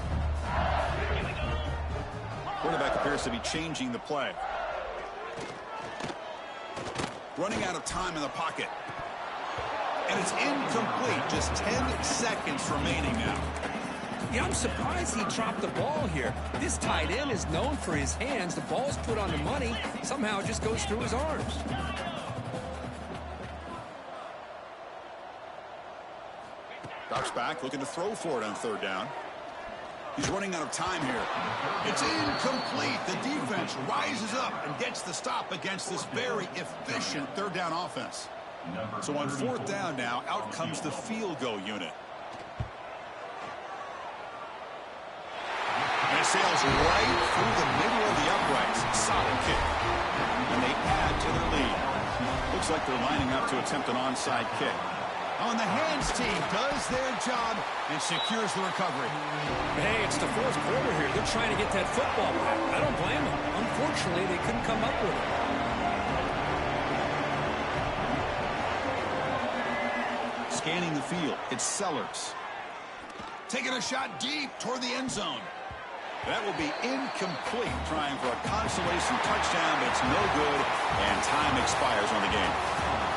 Quarterback appears to be changing the play. Running out of time in the pocket. And it's incomplete. Just 10 seconds remaining now. Yeah, I'm surprised he dropped the ball here. This tight end is known for his hands. The ball's put on the money. Somehow it just goes through his arms. Drops back, looking to throw for it on 3rd down. He's running out of time here. It's incomplete. The defense rises up and gets the stop against this very efficient 3rd down offense. So on 4th down now, out comes the field goal unit. And it sails right through the middle of the uprights. Solid kick. And they add to their lead. Looks like they're lining up to attempt an onside kick. On the hands team does their job and secures the recovery. Hey, it's the 4th quarter here. They're trying to get that football back. I don't blame them. Unfortunately, they couldn't come up with it. Scanning the field, it's Sellers. Taking a shot deep toward the end zone. That will be incomplete, trying for a consolation touchdown, but it's no good, and time expires on the game.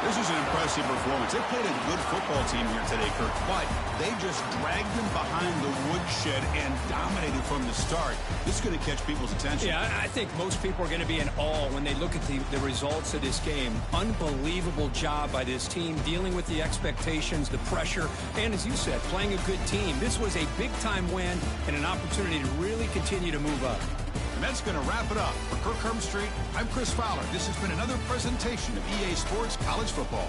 This is an impressive performance. They played a good football team here today, Kirk, but they just dragged them behind the woodshed and dominated from the start. This is going to catch people's attention. Yeah, I think most people are going to be in awe when they look at the results of this game. Unbelievable job by this team, dealing with the expectations, the pressure, and as you said, playing a good team. This was a big-time win and an opportunity to really continue to move up. And that's going to wrap it up. For Kirk Herbstreit, I'm Chris Fowler. This has been another presentation of EA Sports College Football.